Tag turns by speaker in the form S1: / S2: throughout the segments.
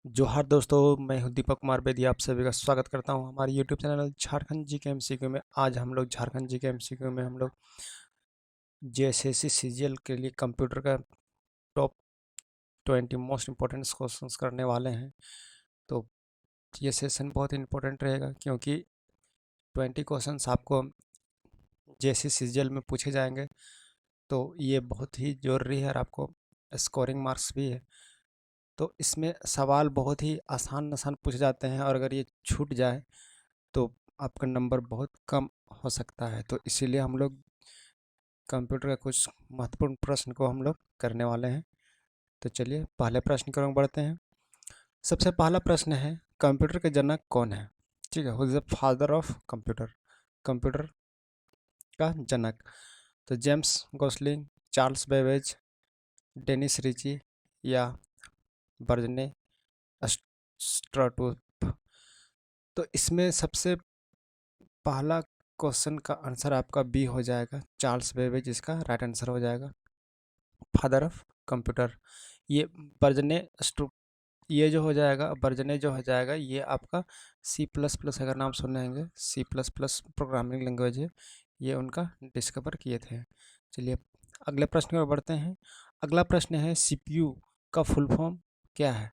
S1: जोहार दोस्तों, मैं हूं दीपक कुमार बेदी। आप सभी का स्वागत करता हूं हमारे यूट्यूब चैनल झारखंड जी के एमसीक्यू में। आज हम लोग झारखंड जी के एमसीक्यू में हम लोग जेएसएससी सीजीएल के लिए कंप्यूटर का टॉप 20 मोस्ट इम्पोर्टेंट क्वेश्चंस करने वाले हैं। तो ये सेशन बहुत इंपॉर्टेंट रहेगा क्योंकि 20 क्वेश्चंस आपको जेएसएससी सीजीएल में पूछे जाएंगे। तो ये बहुत ही ज़रूरी है और आपको स्कोरिंग मार्क्स भी है। तो इसमें सवाल बहुत ही आसान आसान पूछे जाते हैं और अगर ये छूट जाए तो आपका नंबर बहुत कम हो सकता है। तो इसीलिए हम लोग कंप्यूटर का कुछ महत्वपूर्ण प्रश्न को हम लोग करने वाले हैं। तो चलिए पहले प्रश्न की ओर बढ़ते हैं। सबसे पहला प्रश्न है, कंप्यूटर के जनक कौन है? ठीक है, who is the father of computer? Computer का जनक। तो James Gosling, Charles Babbage, Dennis Ritchie या बर्जने स्ट्रैटूर? तो इसमें सबसे पहला क्वेश्चन का आंसर आपका बी हो जाएगा, चार्ल्स बेबेज इसका राइट आंसर हो जाएगा, फादर ऑफ कंप्यूटर। ये बर्जने स्ट्रू ये जो हो जाएगा, बर्जने जो हो जाएगा, ये आपका सी प्लस प्लस अगर नाम सुने होंगे, C plus plus programming language है, ये उनका डिस्कवर किए थे। चलिए अगले प्रश्न की ओर बढ़ते हैं। अगला प्रश्न है, सीपीयू का फुल फॉर्म क्या है?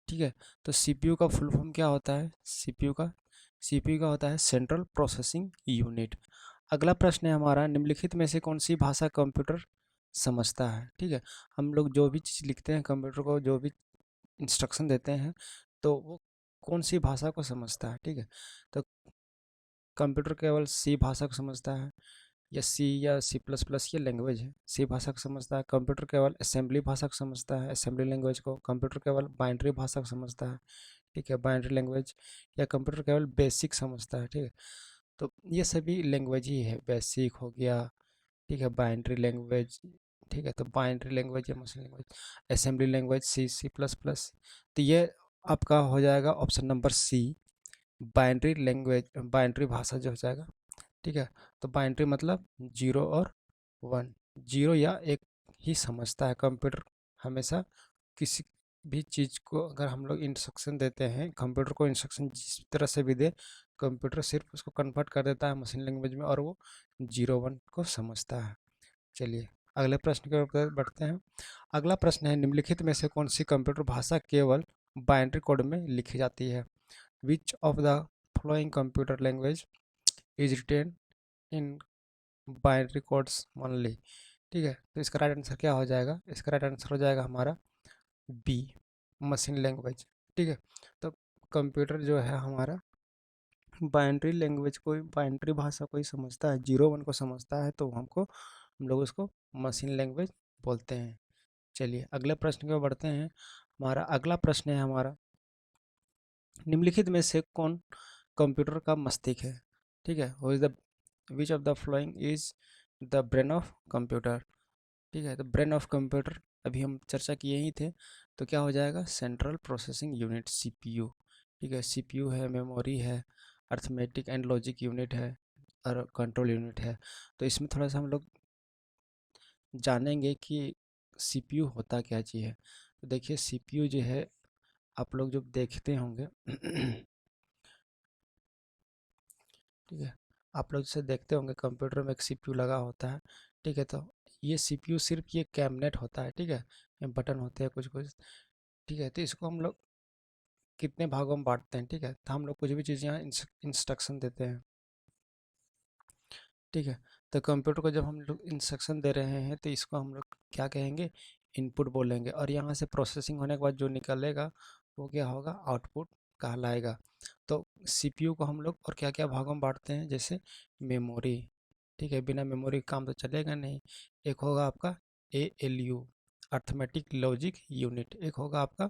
S1: ठीक है, तो सीपीयू का फुल फॉर्म क्या होता है? सीपीयू का होता है सेंट्रल प्रोसेसिंग यूनिट। अगला प्रश्न है हमारा, निम्नलिखित में से कौन सी भाषा कंप्यूटर समझता है? ठीक है, हम लोग जो भी चीज़ लिखते हैं कंप्यूटर को, जो भी इंस्ट्रक्शन देते हैं, तो वो कौन सी भाषा को समझता है? ठीक है, तो कंप्यूटर केवल सी भाषा को समझता है, या सी प्लस प्लस ये लैंग्वेज है, सी भाषा को समझता है। कंप्यूटर केवल असेंबली भाषा को समझता है, असेंबली लैंग्वेज को। कंप्यूटर केवल बाइनरी भाषा को समझता है, ठीक है, बाइनरी लैंग्वेज। या कंप्यूटर केवल बेसिक समझता है, ठीक है। तो ये सभी लैंग्वेज ही है, बेसिक हो गया, ठीक है, बाइनरी लैंग्वेज, ठीक है, तो बाइनरी लैंग्वेज या machine language, assembly language C C plus plus. तो ये आपका हो जाएगा option number C, binary language, binary भाषा जो हो जाएगा। ठीक है, तो बाइनरी मतलब जीरो और वन, जीरो या एक ही समझता है कंप्यूटर। हमेशा किसी भी चीज़ को अगर हम लोग इंस्ट्रक्शन देते हैं, कंप्यूटर को इंस्ट्रक्शन जिस तरह से भी दे, कंप्यूटर सिर्फ उसको कन्वर्ट कर देता है मशीन लैंग्वेज में और वो जीरो वन को समझता है। चलिए अगले प्रश्न की ओर बढ़ते हैं। अगला प्रश्न है, निम्नलिखित में से कौन सी कंप्यूटर भाषा केवल बाइनरी कोड में लिखी जाती है? Which of the following computer language is written in binary codes only? ठीक है, तो इसका राइट आंसर क्या हो जाएगा? इसका राइट आंसर हो जाएगा हमारा बी, मशीन लैंग्वेज। ठीक है, तो कंप्यूटर जो है हमारा बाइनरी लैंग्वेज को, बाइनरी भाषा को ही समझता है, जीरो वन को समझता है, तो हम लोग उसको मशीन लैंग्वेज बोलते हैं। चलिए अगले प्रश्न की ओर बढ़ते हैं। हमारा अगला प्रश्न है हमारा, निम्नलिखित में से कौन कंप्यूटर का मस्तिष्क है? ठीक है, who is the which of the following is the brain of computer? ठीक है, तो ब्रेन ऑफ कंप्यूटर अभी हम चर्चा किए ही थे, तो क्या हो जाएगा? Central processing unit, CPU. ठीक है, सीपीयू है, मेमोरी है, अर्थमेटिक एंड लॉजिक यूनिट है और कंट्रोल यूनिट है। तो इसमें थोड़ा सा हम लोग जानेंगे कि सीपीयू होता क्या चीज़ है। तो देखिए सीपीयू जो है, आप लोग जब देखते होंगे ठीक है, आप लोग जैसे देखते होंगे कंप्यूटर में एक सीपीयू लगा होता है। ठीक है, तो ये सीपीयू सिर्फ ये कैबिनेट होता है, ठीक है, ये बटन होते हैं कुछ कुछ। ठीक है, तो इसको हम लोग कितने भागों में बांटते हैं? ठीक है, तो हम लोग कुछ भी चीज़ यहाँ इंस्ट्रक्शन देते हैं। ठीक है, तो कंप्यूटर को जब हम लोग इंस्ट्रक्शन दे रहे हैं तो इसको हम लोग क्या कहेंगे? इनपुट बोलेंगे, और यहाँ से प्रोसेसिंग होने के बाद जो निकलेगा वो क्या होगा? आउटपुट कहलाएगा। तो सीपीयू को हम लोग और क्या क्या भागों में बांटते हैं? जैसे मेमोरी, ठीक है, बिना मेमोरी काम तो चलेगा नहीं। एक होगा आपका एएलयू, अर्थमेटिक लॉजिक यूनिट। एक होगा आपका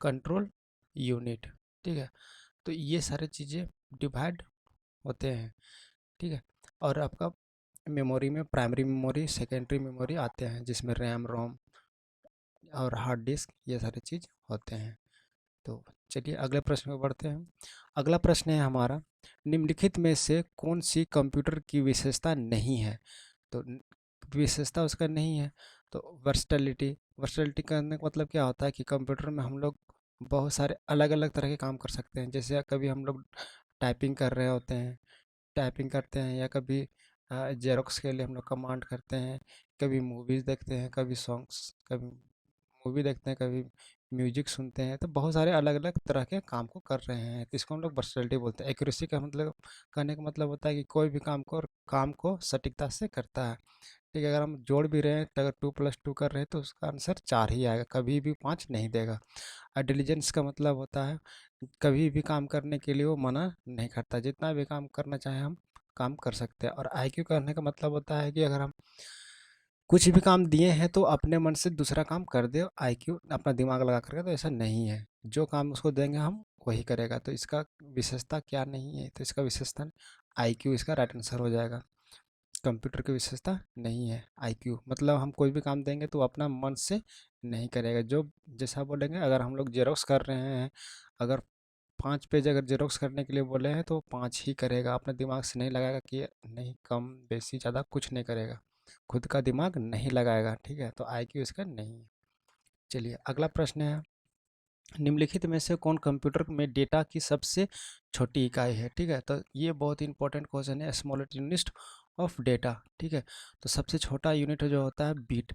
S1: कंट्रोल यूनिट। ठीक है, तो ये सारी चीज़ें डिवाइड होते हैं। ठीक है, और आपका मेमोरी में प्राइमरी मेमोरी, सेकेंडरी मेमोरी आते हैं, जिसमें रैम रोम और हार्ड डिस्क ये सारी चीज़ होते हैं। तो चलिए अगले प्रश्न में बढ़ते हैं। अगला प्रश्न है हमारा, निम्नलिखित में से कौन सी कंप्यूटर की विशेषता नहीं है? तो विशेषता उसका नहीं है, तो वर्सटैलिटी। वर्सटैलिटी करने का मतलब क्या होता है कि कंप्यूटर में हम लोग बहुत सारे अलग अलग तरह के काम कर सकते हैं। जैसे कभी हम लोग टाइपिंग कर रहे होते हैं, टाइपिंग करते हैं, या कभी जेरोक्स के लिए हम लोग कमांड करते हैं, कभी मूवीज़ देखते हैं, कभी सॉन्ग्स, कभी मूवी देखते हैं, कभी म्यूजिक सुनते हैं। तो बहुत सारे अलग अलग तरह के काम को कर रहे हैं, तो इसको हम लोग वर्सेटिलिटी बोलते हैं। एक्यूरेसी का मतलब, कहने का मतलब होता है कि कोई भी काम को सटीकता से करता है। ठीक है, अगर हम जोड़ भी रहे हैं तो अगर 2+2 कर रहे हैं तो उसका आंसर 4 ही आएगा, कभी भी 5 नहीं देगा। और डिलीजेंस का मतलब होता है कभी भी काम करने के लिए वो मना नहीं करता, जितना भी काम करना चाहे हम काम कर सकते हैं। और आईक्यू करने का मतलब होता है कि अगर हम कुछ भी काम दिए हैं तो अपने मन से दूसरा काम कर दे, आईक्यू अपना दिमाग लगा करके, तो ऐसा नहीं है। जो काम उसको देंगे हम वही करेगा। तो इसका विशेषता क्या नहीं है, तो इसका विशेषता आईक्यू इसका राइट आंसर हो जाएगा। कंप्यूटर की विशेषता नहीं है आईक्यू, मतलब हम कोई भी काम देंगे तो वो अपना मन से नहीं करेगा। जो जैसा बोलेंगे, अगर हम लोग जेरोक्स कर रहे हैं, अगर 5 पेज अगर जेरोक्स करने के लिए बोले हैं तो 5 ही करेगा, अपने दिमाग से नहीं लगाएगा कि नहीं कम बेसी ज़्यादा कुछ नहीं करेगा, खुद का दिमाग नहीं लगाएगा। ठीक है, तो आईक्यू इसका नहीं है। चलिए अगला प्रश्न है, निम्नलिखित में से कौन कंप्यूटर में डेटा की सबसे छोटी इकाई है? ठीक है, तो ये बहुत ही इंपॉर्टेंट क्वेश्चन है, स्मॉलेस्ट यूनिट ऑफ डेटा। ठीक है, तो सबसे छोटा यूनिट जो होता है बिट,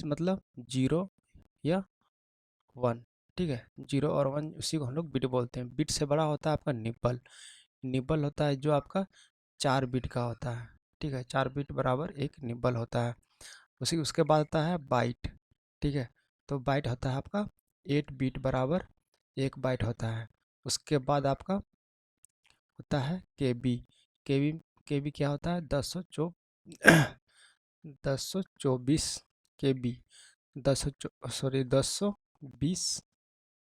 S1: मतलब 0 या 1। ठीक है, 0 और 1 उसी को हम लोग बिट बोलते हैं। बिट से बड़ा होता है आपका निब्बल, निब्बल होता है जो आपका 4 बिट का होता है। ठीक है, 4 बिट बराबर एक निब्बल होता है। उसी उसके बाद आता है बाइट। ठीक है, तो बाइट होता है आपका 8 बिट बराबर 1 बाइट होता है। उसके बाद आपका होता है केबी। केबी केबी क्या होता है? 1024 केबी, 1024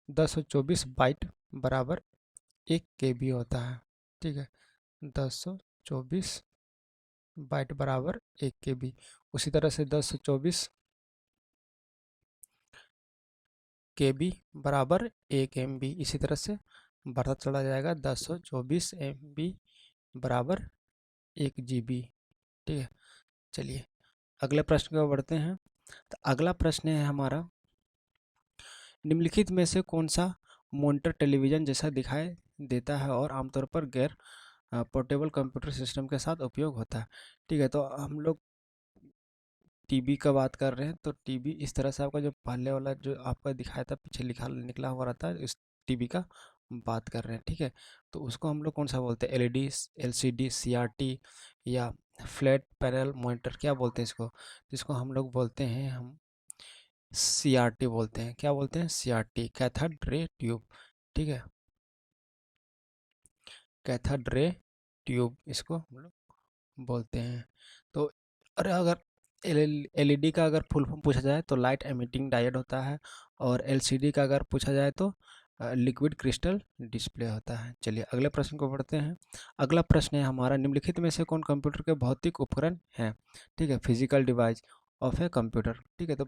S1: 1024 बाइट बराबर 1 केबी होता है। ठीक है, 1024 बाइट बराबर 1 केबी। उसी तरह से 1024 केबी बराबर 1 MB, इसी तरह से बढ़ता चला जाएगा। 1024 MB बराबर 1 GB। ठीक है, चलिए अगले प्रश्न की ओर बढ़ते हैं। तो अगला प्रश्न है हमारा, निम्नलिखित में से कौन सा मॉनिटर टेलीविजन जैसा दिखाई देता है और आमतौर पर गैर पोर्टेबल कंप्यूटर सिस्टम के साथ उपयोग होता है? ठीक है, तो हम लोग टीवी का बात कर रहे हैं, तो टीवी इस तरह से आपका जो पहले वाला जो आपका दिखाया था, पीछे लिखा निकला हुआ रहता है, इस टीवी का बात कर रहे हैं। ठीक है, तो उसको हम लोग कौन सा बोलते हैं? एलईडी, एलसीडी, सीआरटी, या फ्लैट पैनल मॉनिटर, क्या बोलते हैं इसको? जिसको हम लोग बोलते हैं, हम सीआरटी बोलते हैं। क्या बोलते हैं? CRT, cathode ray tube. ठीक है, कैथोड रे ट्यूब इसको हम लोग बोलते हैं। तो अरे अगर एलईडी का अगर फुल फॉर्म पूछा जाए तो लाइट एमिटिंग डायोड होता है, और एलसीडी का अगर पूछा जाए तो लिक्विड क्रिस्टल डिस्प्ले होता है। चलिए अगले प्रश्न को पढ़ते हैं। अगला प्रश्न है हमारा, निम्नलिखित में से कौन कंप्यूटर के भौतिक उपकरण हैं? ठीक है, physical device of a computer. ठीक है, तो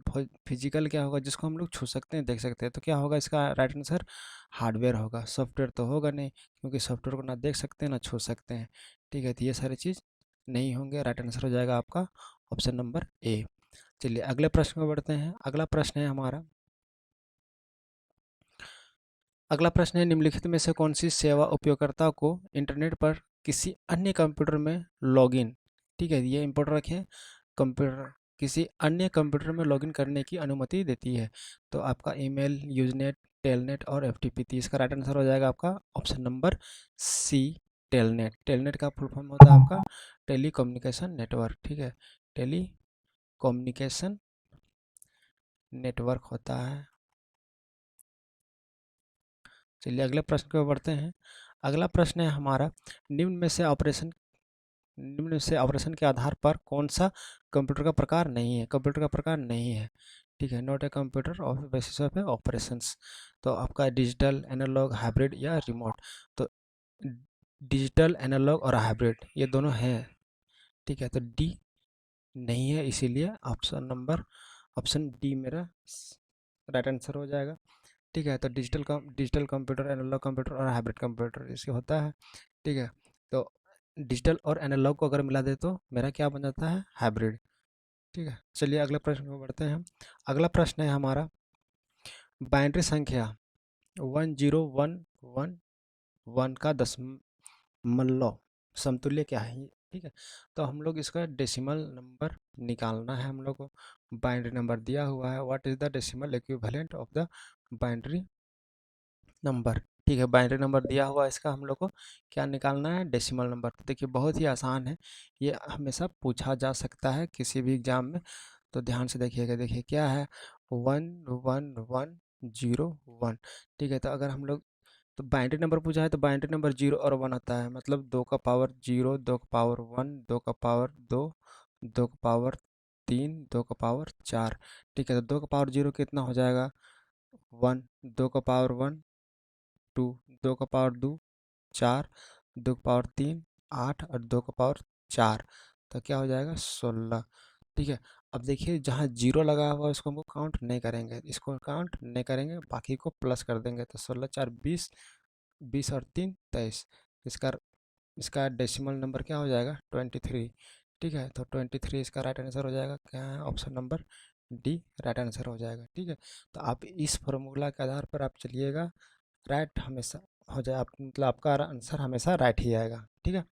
S1: फिजिकल क्या होगा? जिसको हम लोग छू सकते हैं, देख सकते हैं। तो क्या होगा इसका राइट आंसर? हार्डवेयर होगा, सॉफ्टवेयर तो होगा नहीं, क्योंकि सॉफ्टवेयर को ना देख सकते हैं ना छू सकते हैं। ठीक है, तो ये सारी चीज़ नहीं होंगे, राइट आंसर हो जाएगा आपका ऑप्शन नंबर ए। चलिए अगले प्रश्न में बढ़ते हैं। अगला प्रश्न है हमारा, अगला प्रश्न है, निम्नलिखित में से कौन सी सेवा उपयोगकर्ता को इंटरनेट पर किसी अन्य कंप्यूटर में लॉगिन, ठीक है ये इंपॉर्टेंट रखें, कंप्यूटर किसी अन्य कंप्यूटर में लॉगिन करने की अनुमति देती है? तो आपका ईमेल, यूजनेट, टेलनेट और एफटीपी। इसका राइट आंसर हो जाएगा आपका option number C, Telnet. Telnet का फुल फॉर्म होता है आपका टेली कम्युनिकेशन नेटवर्क। ठीक है, टेली कम्युनिकेशन नेटवर्क होता है। चलिए अगले प्रश्न की ओर बढ़ते हैं। अगला प्रश्न है हमारा, निम्न में से ऑपरेशन निम्न से ऑपरेशन के आधार पर कौन सा कंप्यूटर का प्रकार नहीं है? कंप्यूटर का प्रकार नहीं है। ठीक है, not a computer of basis of A operations. तो आपका डिजिटल, एनालॉग, हाइब्रिड या रिमोट। तो डिजिटल, एनालॉग और हाइब्रिड ये दोनों हैं। ठीक है, तो डी नहीं है, इसीलिए ऑप्शन डी मेरा राइट आंसर हो जाएगा। ठीक है, तो डिजिटल कंप्यूटर, एनालॉग कंप्यूटर और हाइब्रिड कंप्यूटर इसके होता है। ठीक है, तो डिजिटल और एनालॉग को अगर मिला दे तो मेरा क्या बन जाता है? हाइब्रिड। ठीक है, चलिए अगले प्रश्न को बढ़ते हैं। अगला प्रश्न है हमारा, बाइनरी संख्या 1011 का दशमलव समतुल्य क्या है, ठीक है। तो हम लोग इसका डेसिमल नंबर निकालना है हम लोग को। बाइनरी नंबर दिया हुआ है, what is the decimal equivalent of the binary number, ठीक है। बाइनरी नंबर दिया हुआ है, इसका हम लोग को क्या निकालना है, डेसिमल नंबर। तो देखिए बहुत ही आसान है, ये हमेशा पूछा जा सकता है किसी भी एग्जाम में। तो ध्यान से देखिएगा, देखिए क्या है, 11101, ठीक है। तो अगर हम लोग, तो बाइनरी नंबर पूछा है तो बाइनरी नंबर 0 और 1 होता है, मतलब 2 का पावर 0, 2 का पावर 1, 2 का पावर 2, 2 का पावर 3, 2 का पावर 4, ठीक है। तो 2 का पावर 0 कितना हो जाएगा, 1, 2 का पावर 1 2, 2 का पावर 2 4, 2 का पावर 3 8 और 2 का पावर 4, तो क्या हो जाएगा 16, ठीक है। अब देखिए जहाँ जीरो लगा हुआ है उसको हमको काउंट नहीं करेंगे, इसको काउंट नहीं करेंगे, बाकी को प्लस कर देंगे। तो 16 4 20, 20 और 3 23, इसका इसका डेसिमल नंबर क्या हो जाएगा 23, ठीक है। तो 23 इसका राइट आंसर हो जाएगा, क्या है option number D right answer हो जाएगा, ठीक है। तो आप इस फॉर्मूला के आधार पर आप चलिएगा, राइट हमेशा हो जाए, मतलब आपका आंसर हमेशा राइट ही आएगा, ठीक है।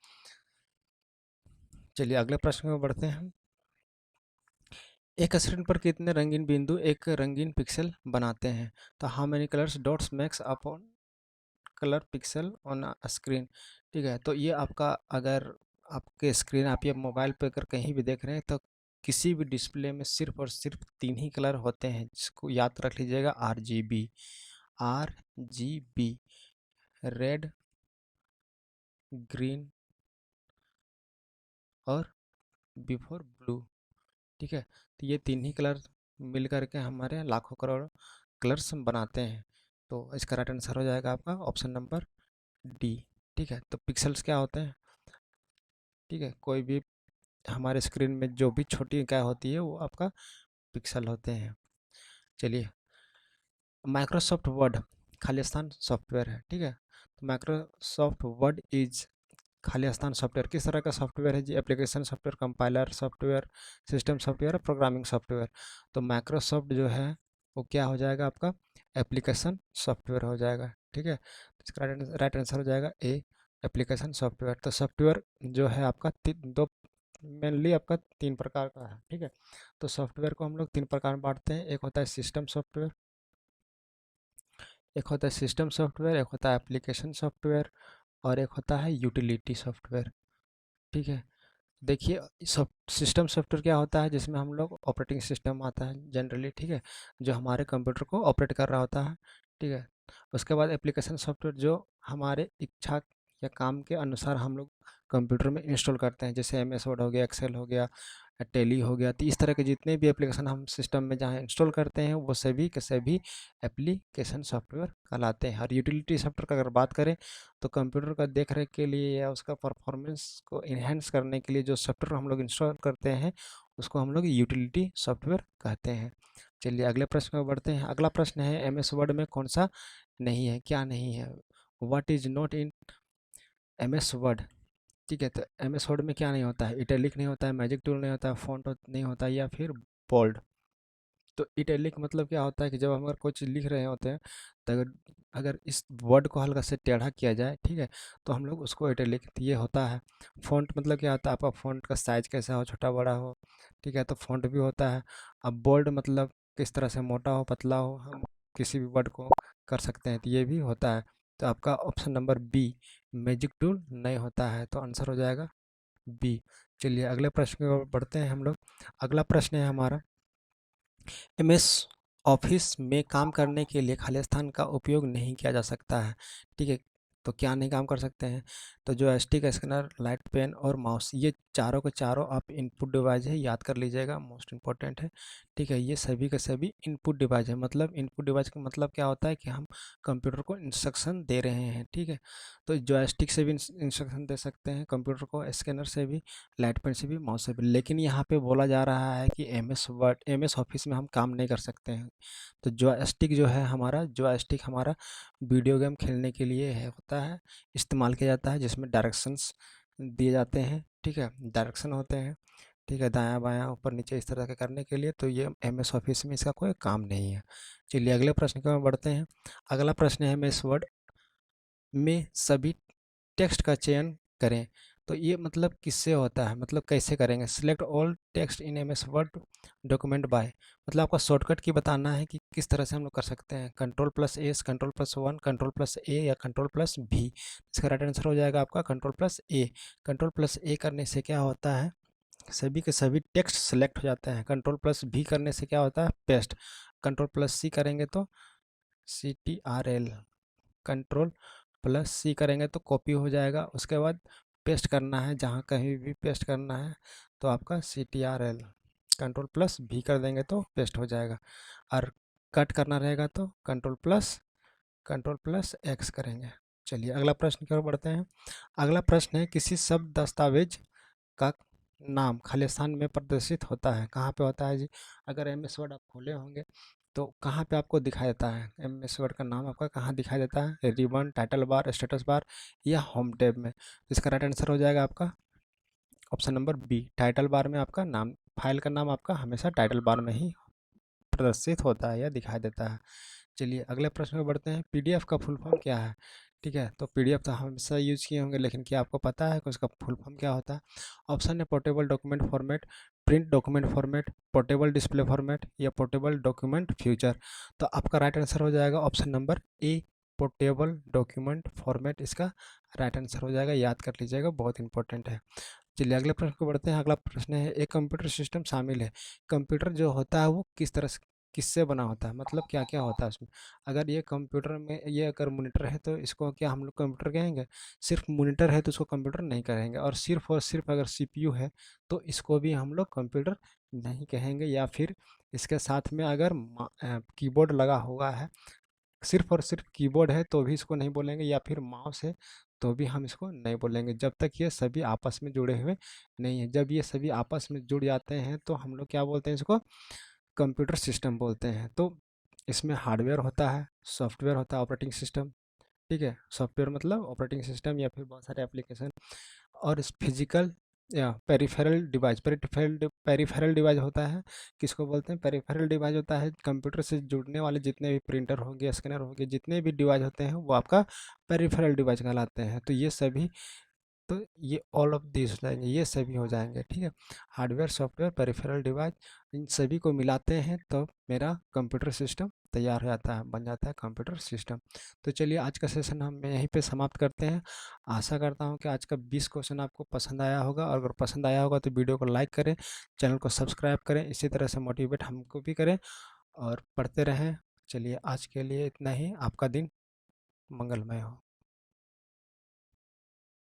S1: चलिए अगले प्रश्न में बढ़ते हैं हम। एक स्क्रीन पर कितने रंगीन बिंदु एक रंगीन पिक्सल बनाते हैं, तो how many colours dots makes upon colour pixel on a screen, ठीक है। तो ये आपका, अगर आपके स्क्रीन, आप ये मोबाइल पे अगर कहीं भी देख रहे हैं तो किसी भी डिस्प्ले में सिर्फ और सिर्फ 3 ही कलर होते हैं, जिसको याद रख लीजिएगा, RGB, RGB, रेड, ग्रीन और बिफोर ब्लू, ठीक है। तो ये 3 ही कलर मिल करके हमारे लाखों करोड़ कलर्स बनाते हैं। तो इसका राइट आंसर हो जाएगा आपका ऑप्शन नंबर डी, ठीक है। तो पिक्सल्स क्या होते हैं, ठीक है, कोई भी हमारे स्क्रीन में जो भी छोटी इकाई होती है वो आपका पिक्सल होते हैं। चलिए, माइक्रोसॉफ्ट वर्ड खाली स्थान सॉफ्टवेयर है, ठीक है। तो माइक्रोसॉफ्ट वर्ड इज खाली स्थान सॉफ्टवेयर किस तरह का सॉफ्टवेयर है जी, application software, compiler software, system software, programming software. तो माइक्रोसॉफ्ट जो है वो क्या हो जाएगा आपका, एप्लीकेशन सॉफ्टवेयर हो जाएगा, ठीक है। तो इसका राइट आंसर हो जाएगा ए, एप्लीकेशन सॉफ्टवेयर। तो सॉफ्टवेयर जो है आपका दो, मेनली आपका 3 प्रकार का है, ठीक है। तो सॉफ्टवेयर को हम लोग 3 प्रकार में बांटते हैं, एक होता है सिस्टम सॉफ्टवेयर, एक होता है सिस्टम सॉफ्टवेयर, एक होता है एप्लीकेशन सॉफ्टवेयर और एक होता है यूटिलिटी सॉफ्टवेयर, ठीक है। देखिए सिस्टम सॉफ्टवेयर क्या होता है, जिसमें हम लोग ऑपरेटिंग सिस्टम आता है जनरली, ठीक है, जो हमारे कंप्यूटर को ऑपरेट कर रहा होता है, ठीक है। उसके बाद एप्लीकेशन सॉफ्टवेयर जो हमारे इच्छा या काम के अनुसार हम लोग कंप्यूटर में इंस्टॉल करते हैं, जैसे MS वर्ड हो गया, एक्सेल हो गया, टेली हो गया। तो इस तरह के जितने भी एप्लीकेशन हम सिस्टम में जहाँ इंस्टॉल करते हैं वो सभी के सभी एप्लीकेशन सॉफ्टवेयर कहलाते हैं। और यूटिलिटी सॉफ्टवेयर का अगर बात करें तो कंप्यूटर का देख रेख के लिए या उसका परफॉर्मेंस को इन्हेंस करने के लिए जो सॉफ्टवेयर हम लोग इंस्टॉल करते हैं उसको हम लोग यूटिलिटी सॉफ्टवेयर कहते हैं। चलिए अगले प्रश्न में बढ़ते हैं। अगला प्रश्न है, MS वर्ड में कौन सा नहीं है, क्या नहीं है, what is not in MS word, ठीक है। तो MS वर्ड में क्या नहीं होता है, इटैलिक नहीं होता है, मैजिक टूल नहीं होता है, फॉन्ट नहीं होता है, या फिर बोल्ड। तो इटैलिक मतलब क्या होता है कि जब हम अगर कोई चीज़ लिख रहे होते हैं तो अगर अगर इस वर्ड को हल्का से टेढ़ा किया जाए, ठीक है, तो हम लोग उसको इटैलिक, ये होता है। फ़ॉन्ट मतलब क्या होता है, आपका फ़ॉन्ट का साइज़ कैसा हो, छोटा बड़ा हो, ठीक है, तो फ़ॉन्ट भी होता है। अब बोल्ड मतलब किस तरह से, मोटा हो पतला हो, हम किसी भी वर्ड को कर सकते हैं, तो ये भी होता है। तो आपका option number B, magic tool नहीं होता है, तो आंसर हो जाएगा बी। चलिए अगले प्रश्न की ओर बढ़ते हैं हम लोग। अगला प्रश्न है हमारा, MS ऑफिस में काम करने के लिए खाली स्थान का उपयोग नहीं किया जा सकता है, ठीक है। तो क्या नहीं काम कर सकते हैं, तो जो स्टिक, स्कैनर, लाइट पेन और माउस, ये चारों के चारों आप इनपुट डिवाइस है, याद कर लीजिएगा, मोस्ट इंपॉर्टेंट है, ठीक है। ये सभी के सभी इनपुट डिवाइस है, मतलब इनपुट डिवाइस का मतलब क्या होता है कि हम कंप्यूटर को इंस्ट्रक्शन दे रहे हैं, ठीक है। तो जॉयस्टिक से भी इंस्ट्रक्शन दे सकते हैं कंप्यूटर को, स्कैनर से भी, लाइट पेन से भी, माउस से भी। लेकिन यहाँ पे बोला जा रहा है कि MS ऑफिस में हम काम नहीं कर सकते हैं। तो जॉयस्टिक जो है हमारा, जॉयस्टिक हमारा वीडियो गेम खेलने के लिए है, होता है, इस्तेमाल किया जाता है, जिसमें डायरेक्शंस दिए जाते हैं, ठीक है, डायरेक्शन होते हैं। ठीक है, दायां बायां ऊपर नीचे इस तरह के करने के लिए, तो ये MS ऑफिस में इसका कोई काम नहीं है। चलिए अगले प्रश्न की ओर बढ़ते हैं। अगला प्रश्न है MS वर्ड में सभी टेक्स्ट का चयन करें। तो ये मतलब किससे होता है, मतलब कैसे करेंगे? Select all text in MS word document bye, मतलब आपका शॉर्टकट की बताना है कि किस तरह से हम लोग कर सकते हैं। कंट्रोल+S, कंट्रोल+1, कंट्रोल+A या कंट्रोल+V। इसका राइट आंसर हो जाएगा आपका कंट्रोल+A। कंट्रोल+A करने से क्या होता है, सभी के सभी टेक्स्ट सेलेक्ट हो जाते हैं। कंट्रोल+V करने से क्या होता है, पेस्ट। कंट्रोल+C करेंगे तो CTRL। कंट्रोल+C करेंगे तो कॉपी हो जाएगा। उसके बाद पेस्ट करना है, जहाँ कहीं भी पेस्ट करना है तो आपका CTRL। कंट्रोल+V कर देंगे तो पेस्ट हो जाएगा। और कट करना रहेगा तो कंट्रोल+X करेंगे। चलिए अगला प्रश्न की ओर बढ़ते हैं। अगला प्रश्न है, किसी शब्द दस्तावेज का नाम खालिस्तान में प्रदर्शित होता है। कहाँ पे होता है जी? अगर MS वर्ड आप खोले होंगे तो कहाँ पे आपको दिखाई देता है? MS वर्ड का नाम आपका कहाँ दिखाई देता है? Ribbon, title bar, status bar या होम टैब में? तो इसका राइट आंसर हो जाएगा आपका option number B. Title bar में आपका नाम, फाइल का नाम आपका हमेशा टाइटल बार में ही प्रदर्शित होता है या दिखाई देता है। चलिए अगले प्रश्न में बढ़ते हैं। PDF का फुल फॉर्म क्या है? ठीक है, तो PDF तो हमेशा यूज किए होंगे, लेकिन क्या आपको पता है कि उसका फुल फॉर्म क्या होता है? ऑप्शन है portable document format, print document format, portable display format या पोर्टेबल डॉक्यूमेंट फ्यूचर। तो आपका राइट आंसर हो जाएगा option number A, portable document format इसका राइट आंसर हो जाएगा। याद कर लीजिएगा, बहुत इंपॉर्टेंट है। चलिए अगले प्रश्न को बढ़ते हैं। अगला प्रश्न है, एक कंप्यूटर सिस्टम शामिल है। कंप्यूटर जो होता है वो किस तरह से, किससे बना होता है, मतलब क्या क्या होता है उसमें? अगर ये कंप्यूटर में, ये अगर मॉनिटर है तो इसको क्या हम लोग कंप्यूटर कहेंगे? सिर्फ मॉनिटर है तो उसको कंप्यूटर नहीं कहेंगे। और सिर्फ अगर CPU है तो इसको भी हम लोग कंप्यूटर नहीं कहेंगे। या फिर इसके साथ में अगर कीबोर्ड लगा हुआ है, सिर्फ और सिर्फ कीबोर्ड है तो भी इसको नहीं बोलेंगे, या फिर माउस है तो भी हम इसको नहीं बोलेंगे, जब तक ये सभी आपस में जुड़े हुए नहीं है। जब ये सभी आपस में जुड़ जाते हैं तो हम लोग क्या बोलते हैं, इसको कंप्यूटर सिस्टम बोलते हैं। तो इसमें हार्डवेयर होता है, सॉफ्टवेयर होता है, ऑपरेटिंग सिस्टम। ठीक है, सॉफ्टवेयर मतलब ऑपरेटिंग सिस्टम या फिर बहुत सारे एप्लीकेशन। और इस फिजिकल या पेरिफेरल डिवाइस, पेरिफेरल डिवाइस होता है, किसको बोलते हैं? पेरिफेरल डिवाइस होता है कंप्यूटर से जुड़ने वाले जितने भी प्रिंटर हो गए, स्कैनर हो गए, जितने भी डिवाइस होते हैं वो आपका पेरिफेरल डिवाइस कहलाते हैं। तो ये सभी, तो ये ऑल ऑफ दिस हो जाएंगे, ये सभी हो जाएंगे। ठीक है, हार्डवेयर, सॉफ्टवेयर, पेरिफेरल डिवाइस, इन सभी को मिलाते हैं तो मेरा कंप्यूटर सिस्टम तैयार हो जाता है, बन जाता है कंप्यूटर सिस्टम। तो चलिए आज का सेशन हम यहीं पे समाप्त करते हैं। आशा करता हूँ कि आज का 20 क्वेश्चन आपको पसंद आया होगा, और अगर पसंद आया होगा तो वीडियो को लाइक करें, चैनल को सब्सक्राइब करें, इसी तरह से मोटिवेट हमको भी करें और पढ़ते रहें। चलिए आज के लिए इतना ही, आपका दिन मंगलमय हो।